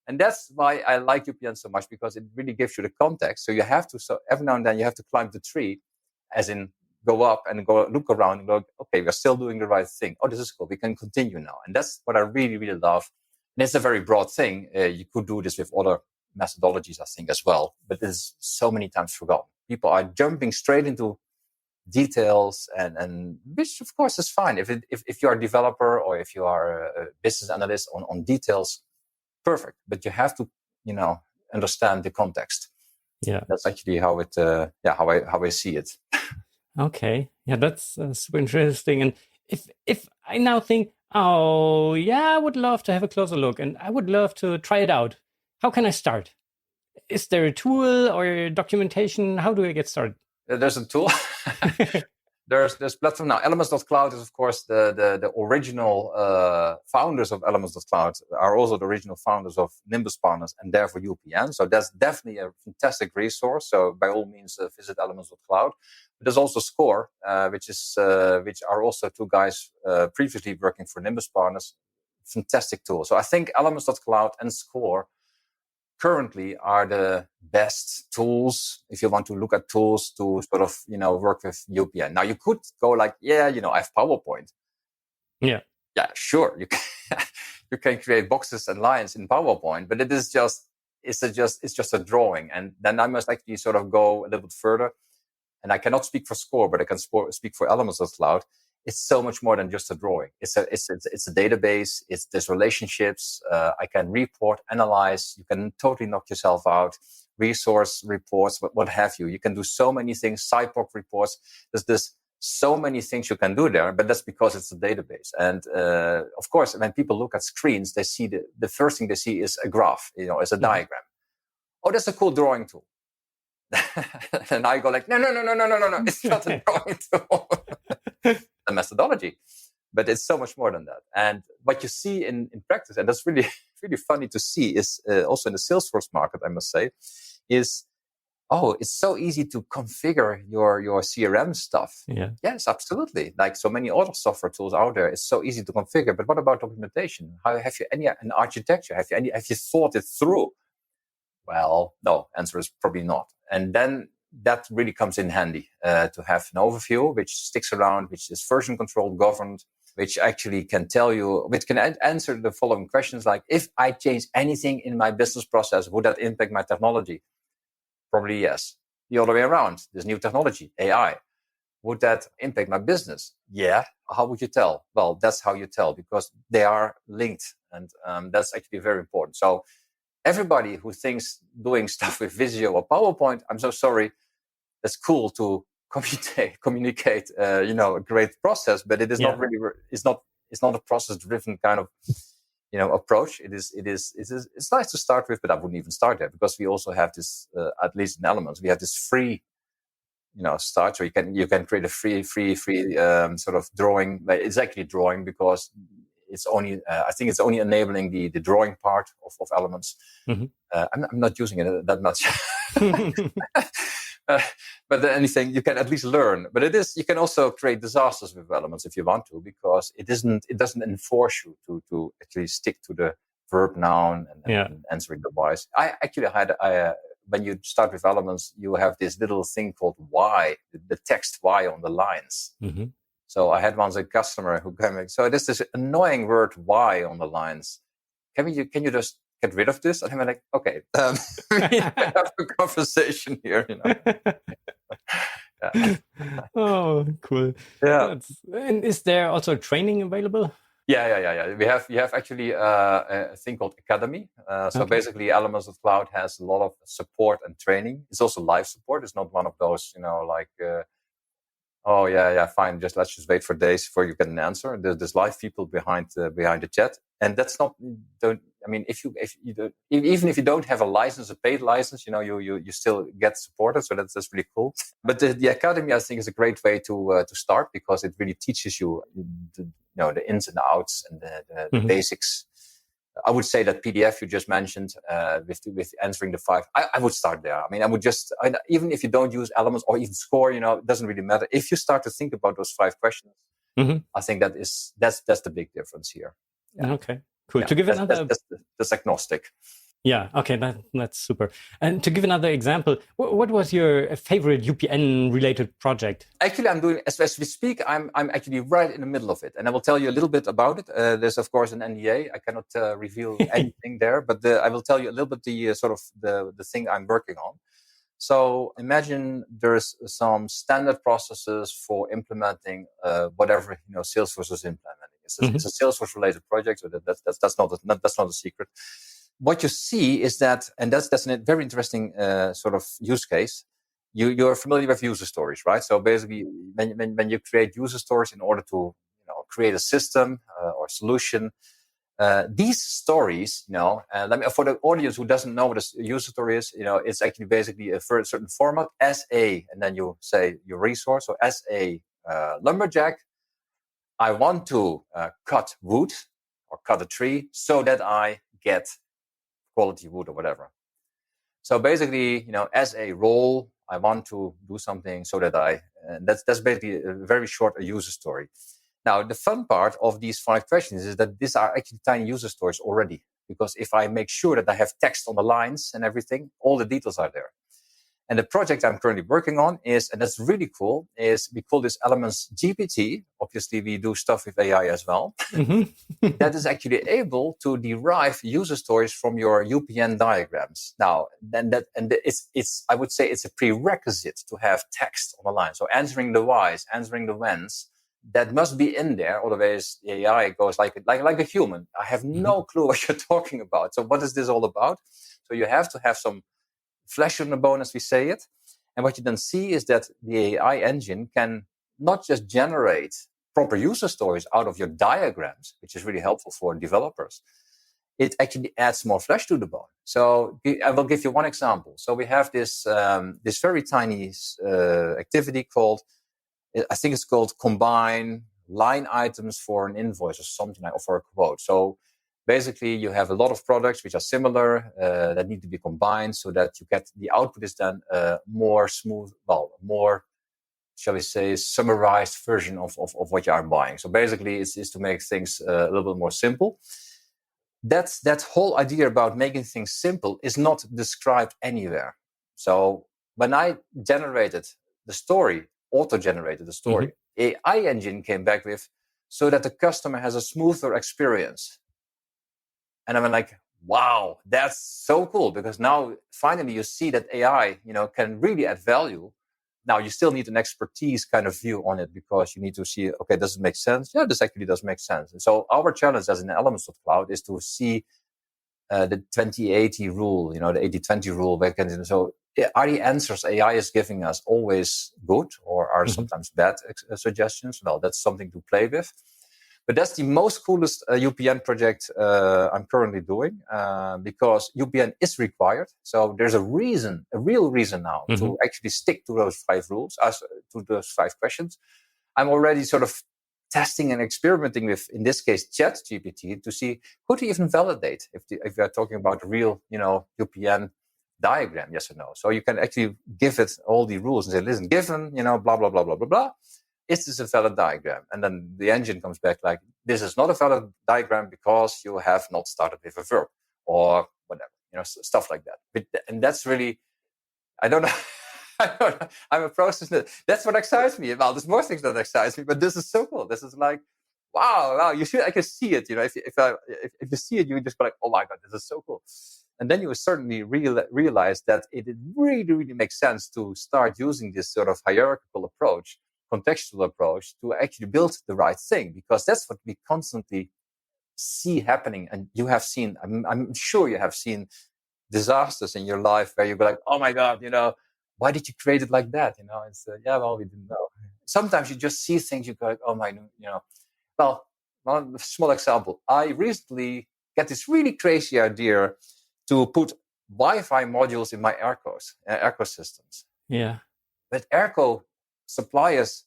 And that's why I like UPN so much, because it really gives you the context. So you have to, every now and then you have to climb the tree, as in go up and go look around and go, okay, we're still doing the right thing. Oh, this is cool. We can continue now. And that's what I really, really love. And it's a very broad thing. You could do this with other methodologies, I think, as well. But this is so many times forgotten. People are jumping straight into details, and which of course is fine. If you're a developer or if you are a business analyst on details, perfect, but you have to, understand the context. Yeah, that's actually how I see it. Okay, yeah, that's super interesting. And if I now think, oh yeah, I would love to have a closer look, and I would love to try it out. How can I start? Is there a tool or documentation? How do I get started? There's a tool. There's platform now. Elements.cloud is, of course, the original founders of Elements.cloud are also the original founders of Nimbus Partners and therefore UPN. So that's definitely a fantastic resource. So by all means, visit Elements.cloud. But there's also Score, which are also two guys previously working for Nimbus Partners. Fantastic tool. So I think Elements.cloud and Score currently are the best tools if you want to look at tools to sort of, work with UPN. Now you could go like, I have PowerPoint. Yeah, sure. You can create boxes and lines in PowerPoint, but it's just a drawing. And then I must actually sort of go a little bit further. And I cannot speak for Score, but I can speak for Elements.cloud. It's so much more than just a drawing. It's a database. There's relationships. I can report, analyze. You can totally knock yourself out. Resource reports, what have you. You can do so many things. SciPoc reports. There's so many things you can do there, but that's because it's a database. And of course, when people look at screens, they see the first thing they see is a graph, as a diagram. Oh, that's a cool drawing tool. And I go like, no, it's not a drawing tool. A methodology, but it's so much more than that. And what you see in practice, and that's really, really funny to see, is also in the Salesforce market, I must say, is, it's so easy to configure your CRM stuff. Yeah. Yes, absolutely. Like so many other software tools out there, it's so easy to configure. But what about documentation? How have you an architecture? Have you thought it through? Well, no. Answer is probably not. And then that really comes in handy to have an overview which sticks around, which is version controlled, governed, which actually can tell you, which can answer the following questions like, if I change anything in my business process, would that impact my technology? Probably yes. The other way around, this new technology, AI, would that impact my business? Yeah. How would you tell? Well, that's how you tell, because they are linked, and that's actually very important. So everybody who thinks doing stuff with Visio or PowerPoint, I'm so sorry. It's cool to communicate, a great process, but it is not really. It's not a process-driven kind of, approach. It's nice to start with, but I wouldn't even start there, because we also have this, at least in Elements, we have this free, start. So you can create a free sort of drawing. It's actually drawing because it's only, I think it's only enabling the drawing part of Elements. Mm-hmm. I'm not using it that much. But anything you can at least learn. But you can also create disasters with Elements if you want to, because it doesn't enforce you to actually stick to the verb, noun, and answering the whys. I actually had when you start with Elements, you have this little thing called why, the text why on the lines. Mm-hmm. So I had once a customer who came, so there's this annoying word why on the lines. Can get rid of this. And I'm like, okay, we have a conversation here, Yeah. Oh, cool. Yeah. And is there also training available? Yeah. We have actually a thing called Academy. So Okay. basically, Elements of Cloud has a lot of support and training. It's also live support. It's not one of those, like, oh yeah, fine. Let's just wait for days before you get an answer. There's live people behind the chat, and that's not. If you don't, even if you don't have a paid license, you still get supported. So that's really cool. But the academy, I think, is a great way to start, because it really teaches you the ins and outs and the basics. I would say that PDF you just mentioned with answering the 5, I would start there. I would even if you don't use Elements or even Score, it doesn't really matter. If you start to think about those 5 questions, I think that's the big difference here. Yeah. Okay, cool. Yeah, to give another, that's agnostic. Yeah, okay, that's super. And to give another example, what was your favorite UPN related project? Actually, I'm doing, as we speak, I'm actually right in the middle of it, and I will tell you a little bit about it. There's of course an NDA. I cannot reveal anything there, but I will tell you a little bit the thing I'm working on. So imagine there's some standard processes for implementing whatever Salesforce is implementing. It's a Salesforce related project, so that's not a secret. What you see is that, and that's a very interesting sort of use case. You're familiar with user stories, right? So basically, when you create user stories in order to create a system or solution, these stories, for the audience who doesn't know what a user story is, it's actually basically a certain format, as a, and then you say your resource. So as a lumberjack, I want to cut wood or cut a tree so that I get quality wood or whatever. So basically, as a role, I want to do something so that that's basically a very short user story. Now, the fun part of these 5 questions is that these are actually tiny user stories already, because if I make sure that I have text on the lines and everything, all the details are there. And the project I'm currently working on is, and that's really cool, is we call this Elements GPT. Obviously, we do stuff with AI as well. That is actually able to derive user stories from your UPN diagrams. Now, I would say it's a prerequisite to have text on the line. So answering the whys, answering the whens, that must be in there. Otherwise, the AI goes like a human. I have no clue what you're talking about. So what is this all about? So you have to have some flesh on the bone, as we say it. And what you then see is that the AI engine can not just generate proper user stories out of your diagrams, which is really helpful for developers. It actually adds more flesh to the bone. So I will give you one example. So we have this very tiny activity called, I think it's called combine line items for an invoice or something like, or for a quote. So basically, you have a lot of products which are similar that need to be combined so that you get the output is then more smooth, more, shall we say, summarized version of what you are buying. So basically, it's to make things a little bit more simple. That whole idea about making things simple is not described anywhere. So when I generated the story, auto-generated the story, AI engine came back with so that the customer has a smoother experience. And I'm like, wow, that's so cool, because now finally you see that AI, can really add value. Now you still need an expertise kind of view on it, because you need to see, okay, does it make sense? Yeah, this actually does make sense. And so our challenge as an Elements of Cloud is to see the 20-80 rule, the 80-20 rule. So are the answers AI is giving us always good, or are sometimes bad suggestions? Well, that's something to play with. But that's the most coolest UPN project I'm currently doing, because UPN is required. So there's a real reason now to actually stick to those 5 rules, to those 5 questions. I'm already sort of testing and experimenting with, in this case, ChatGPT, to see could you even validate if we are talking about a real, UPN diagram, yes or no. So you can actually give it all the rules and say, listen, given, blah, blah, blah, blah, blah, blah. Is this a valid diagram? And then the engine comes back like, this is not a valid diagram because you have not started with a verb or whatever, stuff like that. And that's really, I don't know. I'm a process. That's what excites me. Well, there's more things that excite me, but this is so cool. This is like, wow, you see, I can see it. If you see it, you just go like, oh my God, this is so cool. And then you will certainly realize that it really, really makes sense to start using this sort of hierarchical approach, contextual approach, to actually build the right thing, because that's what we constantly see happening. And you have seen, I'm sure you have seen disasters in your life where you go like, oh my God, why did you create it like that? It's well, we didn't know. Sometimes you just see things, you go like, oh my, well, one small example. I recently get this really crazy idea to put Wi-Fi modules in my airco systems. Yeah. But airco suppliers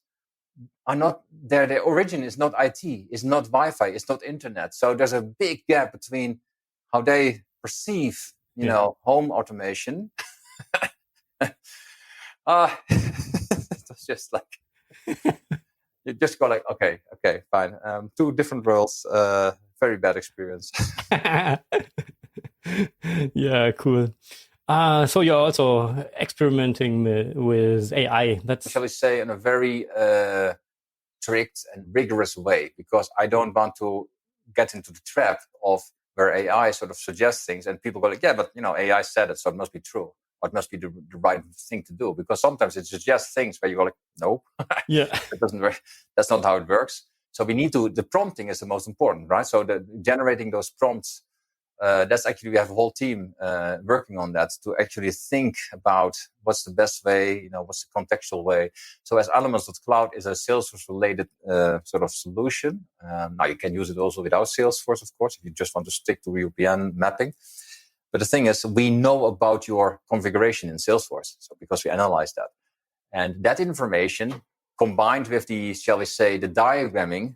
are not there. Their origin is not IT, is not Wi-Fi, it's not internet. So there's a big gap between how they perceive, home automation. It was just like, you just go like, okay, fine. Two different worlds, very bad experience. Yeah, cool. So you're also experimenting with AI. That's, shall we say, in a very strict and rigorous way, because I don't want to get into the trap of where AI sort of suggests things and people go like, yeah, but AI said it, so it must be true. Or it must be the right thing to do. Because sometimes it suggests things where you go like, no, yeah, it doesn't work. That's not how it works. So we need the prompting is the most important, right? So generating those prompts, that's actually, we have a whole team working on that to actually think about what's the best way, what's the contextual way. So as Elements.cloud is a Salesforce-related sort of solution. Now you can use it also without Salesforce, of course, if you just want to stick to UPN mapping. But the thing is, we know about your configuration in Salesforce, so because we analyze that. And that information combined with the, shall we say, the diagramming,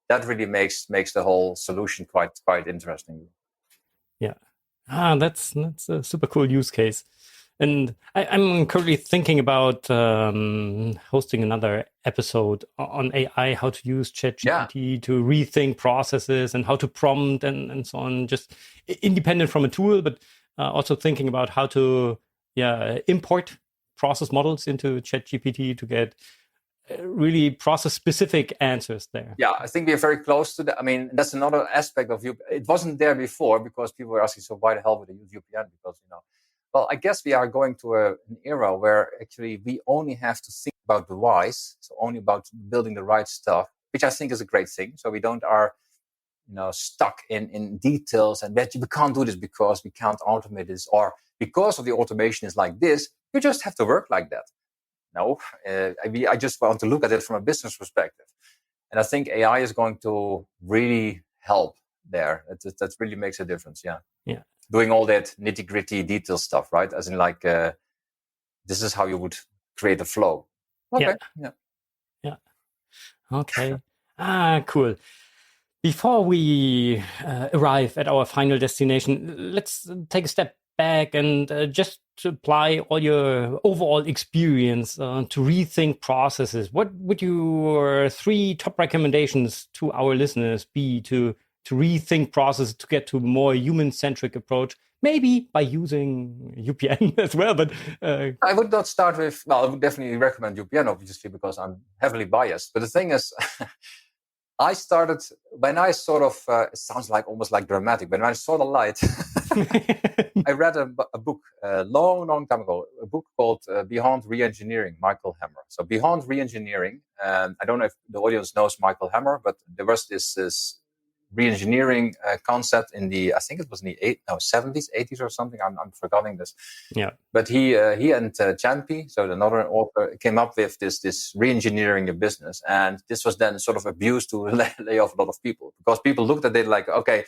that really makes the whole solution quite interesting. Yeah. That's a super cool use case. And I'm currently thinking about hosting another episode on AI, how to use ChatGPT to rethink processes and how to prompt and so on, just independent from a tool, but also thinking about how to import process models into ChatGPT to get really process-specific answers there. Yeah, I think we are very close to that. I mean, that's another aspect of UPN. It wasn't there before because people were asking, so why the hell would they use UPN? Because, well, I guess we are going to an era where actually we only have to think about the whys, so only about building the right stuff, which I think is a great thing. So we don't are, stuck in details and that we can't do this because we can't automate this, or because of the automation is like this, you just have to work like that. No, I just want to look at it from a business perspective. And I think AI is going to really help there. That really makes a difference, yeah. Doing all that nitty-gritty detail stuff, right? As in like, this is how you would create a flow. Okay, yeah. Okay. Cool. Before we arrive at our final destination, let's take a step back and just to apply all your overall experience to rethink processes. What would your 3 top recommendations to our listeners be to rethink processes to get to a more human-centric approach? Maybe by using UPN as well, but I would not start with. Well, I would definitely recommend UPN, obviously, because I'm heavily biased. But the thing is, I started when I sort of. It sounds like almost like dramatic, but when I saw the light, I read a book a long time ago. A book called Beyond Reengineering, Michael Hammer. So Beyond Reengineering. I don't know if the audience knows Michael Hammer, but there was this reengineering concept in the, I think it was in the 70s, 80s or something. I'm forgetting this. Yeah. But he and Champy, so another author, came up with this reengineering of business, and this was then sort of abused to lay off a lot of people because people looked at it like, okay,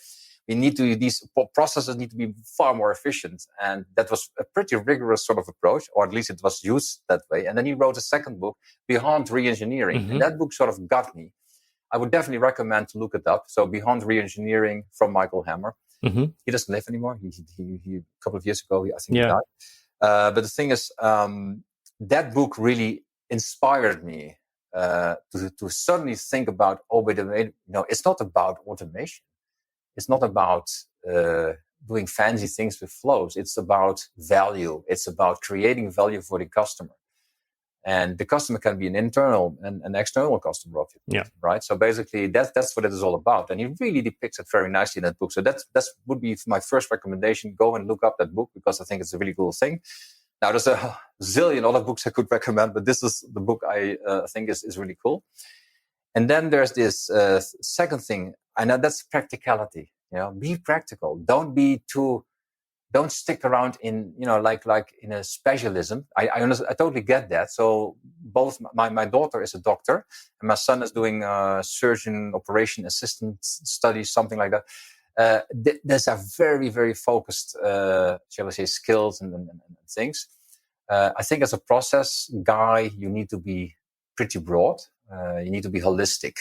these processes need to be far more efficient, and that was a pretty rigorous sort of approach, or at least it was used that way. And then he wrote a second book, Beyond Reengineering, and that book sort of got me. I would definitely recommend to look it up. So Beyond Reengineering from Michael Hammer. He doesn't live anymore. He a couple of years ago, I think he died. But the thing is, that book really inspired me to suddenly think about, oh, wait a minute, it's not about automation. It's not about doing fancy things with flows. It's about value. It's about creating value for the customer. And the customer can be an internal and an external customer of you, right? So basically, that's what it is all about. And he really depicts it very nicely in that book. So that would be my first recommendation. Go and look up that book because I think it's a really cool thing. Now, there's a zillion other books I could recommend, but this is the book I think is really cool. And then there's this second thing, and that's practicality. Be practical. Don't stick around in, like in a specialism. I totally get that. So both my daughter is a doctor and my son is doing surgeon operation assistant studies, something like that. There's a very, very focused, shall we say, skills and things. I think as a process guy, you need to be pretty broad. You need to be holistic.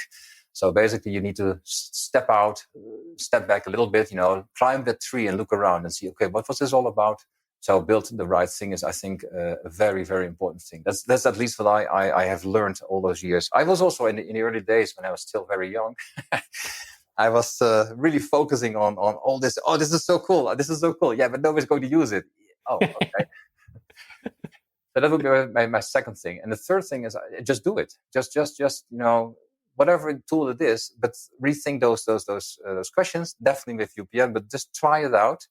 So basically, you need to step back a little bit, climb that tree and look around and see, okay, what was this all about? So build the right thing is, I think, a very, very important thing. That's at least what I have learned all those years. I was also in the early days when I was still very young. I was really focusing on all this. Oh, this is so cool. This is so cool. Yeah, but nobody's going to use it. Oh, okay. So that would be my second thing. And the third thing is just do it. Just whatever tool it is, but rethink those questions, definitely with UPN, but just try it out.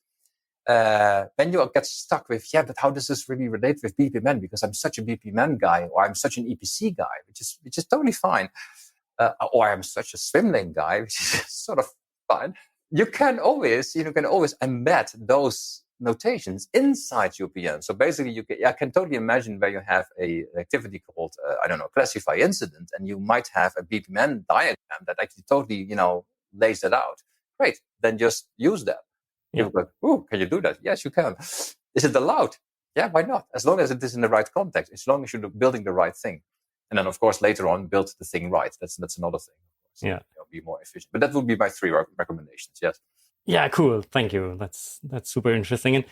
Then you get stuck with, but how does this really relate with BPMN? Because I'm such a BPMN guy, or I'm such an EPC guy, which is totally fine. Or I'm such a swim lane guy, which is sort of fine. You can always embed those notations inside UPN. So basically, I can totally imagine where you have an activity called, classify incident, and you might have a BPMN diagram that actually totally, lays that out. Great. Then just use that. You're like, oh, can you do that? Yes, you can. Is it allowed? Yeah, why not? As long as it is in the right context, as long as you're building the right thing. And then, of course, later on, build the thing right. That's another thing. So, be more efficient. But that would be my 3 recommendations. Yes. Yeah, cool. Thank you. That's super interesting. And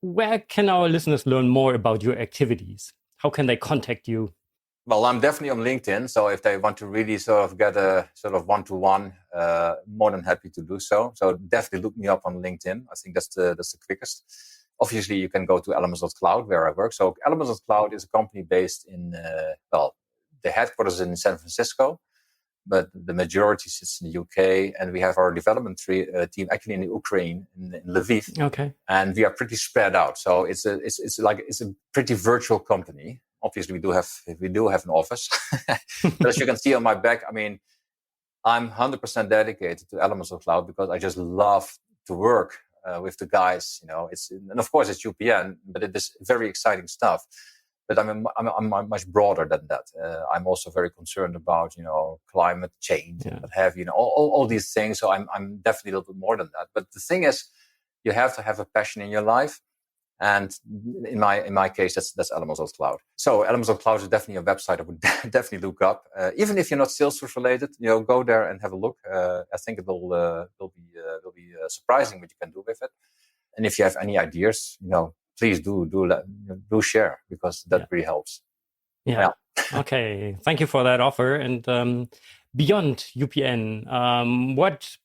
where can our listeners learn more about your activities? How can they contact you? Well, I'm definitely on LinkedIn. So if they want to really sort of get a sort of one-to-one, more than happy to do so. So definitely look me up on LinkedIn. I think that's the quickest. Obviously, you can go to Elements.cloud where I work. So Elements.cloud is a company based in, the headquarters is in San Francisco, but the majority sits in the UK, and we have our development team actually in the Ukraine, in Lviv. Okay. And we are pretty spread out. So it's a pretty virtual company. Obviously, we do have an office. But as you can see on my back, I mean, I'm 100% dedicated to Elements.cloud because I just love to work with the guys. And of course it's UPN, but it is very exciting stuff. But I'm much broader than that. I'm also very concerned about climate change and what have you. All these things. So I'm definitely a little bit more than that. But the thing is, you have to have a passion in your life. And in my case, that's Elements.cloud. So Elements.cloud is definitely a website I would definitely look up. Even if you're not Salesforce related, go there and have a look. I think it will be surprising what you can do with it. And if you have any ideas, please do share, because that really helps. Yeah. Okay. Thank you for that offer. And beyond UPN, what,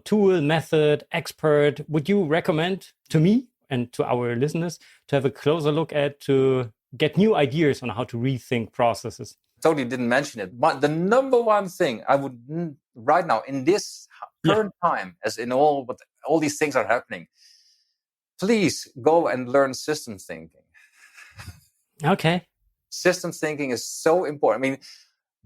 tool, method, expert would you recommend to me and to our listeners to have a closer look at, to get new ideas on how to rethink processes? Totally didn't mention it, but the number one thing I would right now in this current time, as in all these things are happening, please go and learn system thinking. Okay. System thinking is so important. I mean,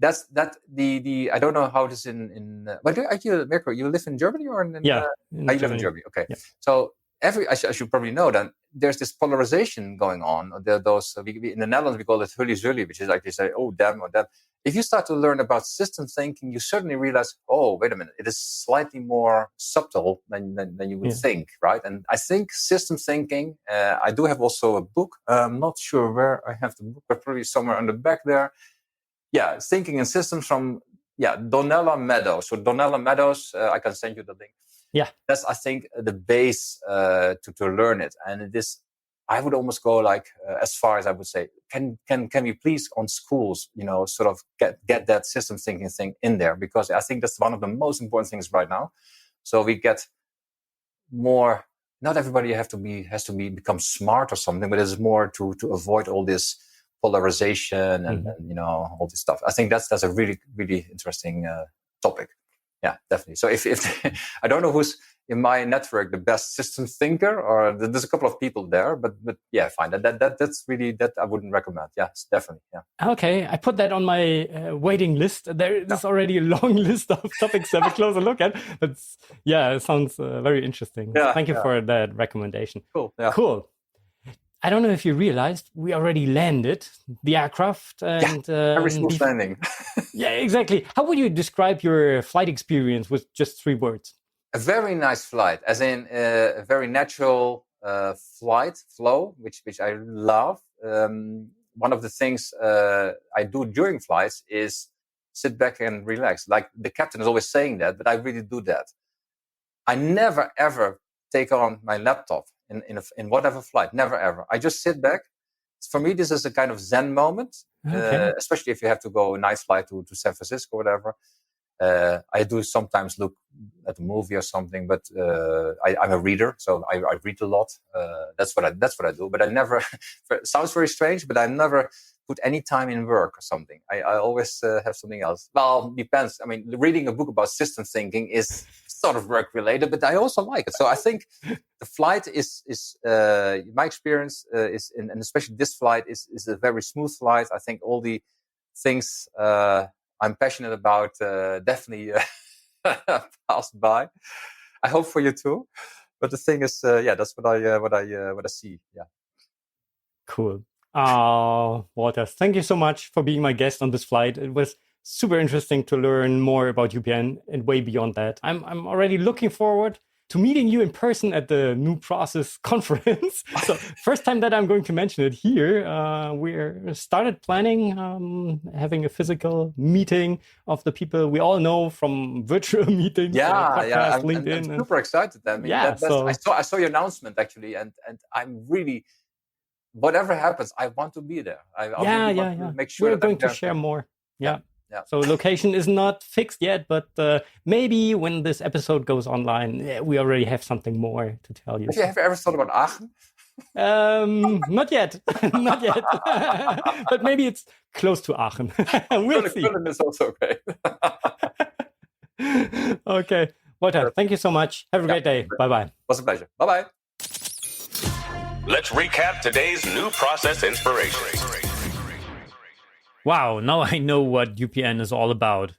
the I don't know how it is in but Mirko, you live in Germany or in you live in Germany? Okay. Yeah. So as you probably know, then there's this polarization going on. We, in the Netherlands, we call it hully zully, which is like they say, oh, them or that. If you start to learn about system thinking, you certainly realize, oh, wait a minute, it is slightly more subtle than you would think, right? And I think system thinking, I do have also a book. I'm not sure where I have the book, but probably somewhere on the back there. Yeah, Thinking in Systems from Donella Meadows. So Donella Meadows, I can send you the link. Yeah, that's, I think, the base to learn it. And it is, I would almost go like as far as I would say, can we please on schools, sort of get that system thinking thing in there, because I think that's one of the most important things right now. So we get more. Not everybody has to become smart or something, but it's more to avoid all this polarization and all this stuff. I think that's a really, really interesting topic. Yeah, definitely. So if I don't know who's in my network the best system thinker, or there's a couple of people there, but yeah, fine. That's really that I wouldn't recommend. Yes, definitely. Yeah. Okay, I put that on my waiting list. There's already a long list of topics to have a closer look at. But yeah, it sounds very interesting. Yeah, Thank you for that recommendation. Cool. Yeah. Cool. I don't know if you realized we already landed the aircraft and very smooth landing. Yeah, exactly. How would you describe your flight experience with just 3 words? A very nice flight, as in a very natural flight flow, which I love. One of the things I do during flights is sit back and relax. Like the captain is always saying that, but I really do that. I never ever take on my laptop in whatever flight. Never ever. I just sit back. For me, this is a kind of Zen moment, especially if you have to go a night flight to San Francisco or whatever. I do sometimes look at a movie or something, but I'm a reader, so I read a lot. That's what I do. But I never. It sounds very strange, but I never put any time in work or something. I always have something else. Well, depends. I mean, reading a book about system thinking is sort of work related, but I also like it. So I think the flight is my experience is, and especially this flight is a very smooth flight. I think all the things I'm passionate about definitely passed by. I hope for you too. But the thing is, that's what I see. Yeah. Cool. Walter, thank you so much for being my guest on this flight. It was super interesting to learn more about UPN and way beyond that. I'm already looking forward to meeting you in person at the New Process conference. So first time that I'm going to mention it here, we started planning having a physical meeting of the people we all know from virtual meetings. Podcast, LinkedIn. I'm super excited. I mean, I saw your announcement actually, and I'm really, whatever happens, I want to be there. I really want to make sure we're going to share more. Yeah. So location is not fixed yet, but maybe when this episode goes online, we already have something more to tell you. Have you ever thought about Aachen? Not yet, not yet. But maybe it's close to Aachen. We'll see. Köln is also okay. Okay, Walter, thank you so much. Have a great day. Bye-bye. It was a pleasure. Bye-bye. Let's recap today's New Process inspiration. Wow, now I know what UPN is all about.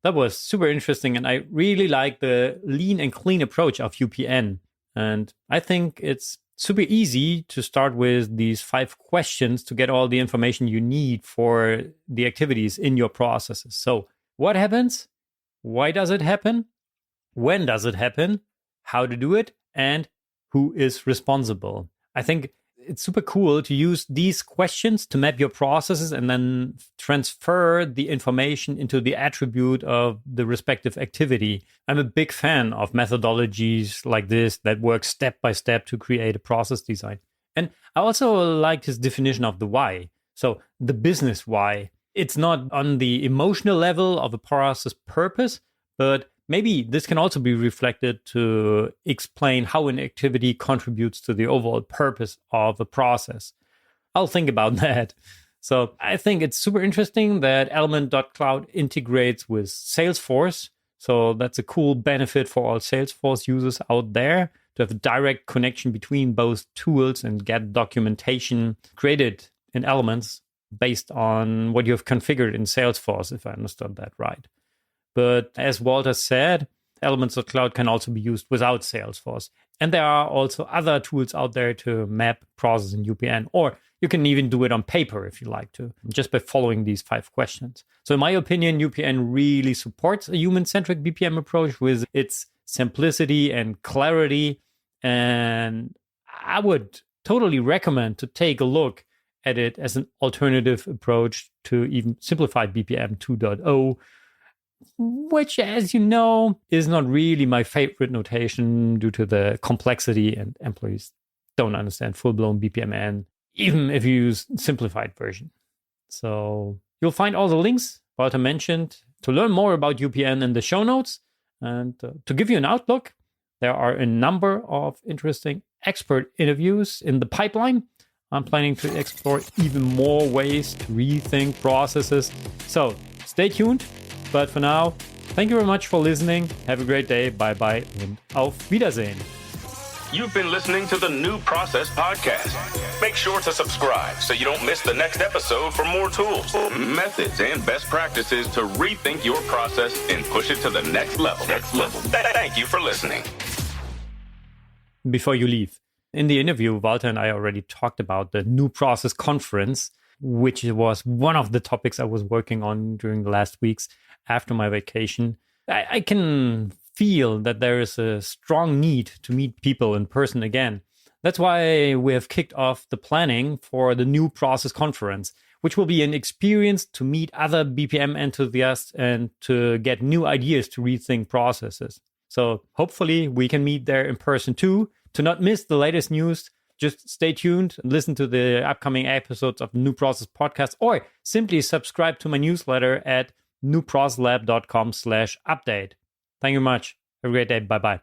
That was super interesting, and I really like the lean and clean approach of UPN. And I think it's super easy to start with these 5 questions to get all the information you need for the activities in your processes. So what happens? Why does it happen? When does it happen? How to do it? And who is responsible? I think it's super cool to use these questions to map your processes and then transfer the information into the attribute of the respective activity. I'm a big fan of methodologies like this that work step by step to create a process design. And I also like his definition of the why. So the business why. It's not on the emotional level of a process purpose, but maybe this can also be reflected to explain how an activity contributes to the overall purpose of a process. I'll think about that. So I think it's super interesting that Element.cloud integrates with Salesforce. So that's a cool benefit for all Salesforce users out there to have a direct connection between both tools and get documentation created in Elements based on what you have configured in Salesforce, if I understood that right. But as Walter said, Elements.cloud can also be used without Salesforce. And there are also other tools out there to map process in UPN, or you can even do it on paper if you like to, just by following these 5 questions. So in my opinion, UPN really supports a human-centric BPM approach with its simplicity and clarity. And I would totally recommend to take a look at it as an alternative approach to even simplified BPM 2.0, which, as you know, is not really my favorite notation due to the complexity, and employees don't understand full-blown BPMN, even if you use simplified version. So you'll find all the links Walter mentioned to learn more about UPN in the show notes. And to give you an outlook, there are a number of interesting expert interviews in the pipeline. I'm planning to explore even more ways to rethink processes. So stay tuned. But for now, thank you very much for listening. Have a great day. Bye-bye and auf Wiedersehen. You've been listening to the New Process Podcast. Make sure to subscribe so you don't miss the next episode for more tools, methods, and best practices to rethink your process and push it to the next level. Thank you for listening. Before you leave, in the interview, Walter and I already talked about the New Process Conference, which was one of the topics I was working on during the last weeks after my vacation. I can feel that there is a strong need to meet people in person again. That's why we have kicked off the planning for the New Process Conference, which will be an experience to meet other BPM enthusiasts and to get new ideas to rethink processes. So hopefully we can meet there in person too. To not miss the latest news, just stay tuned and listen to the upcoming episodes of the New Process Podcast, or simply subscribe to my newsletter at newprocesslab.com/update. Thank you much. Have a great day. Bye-bye.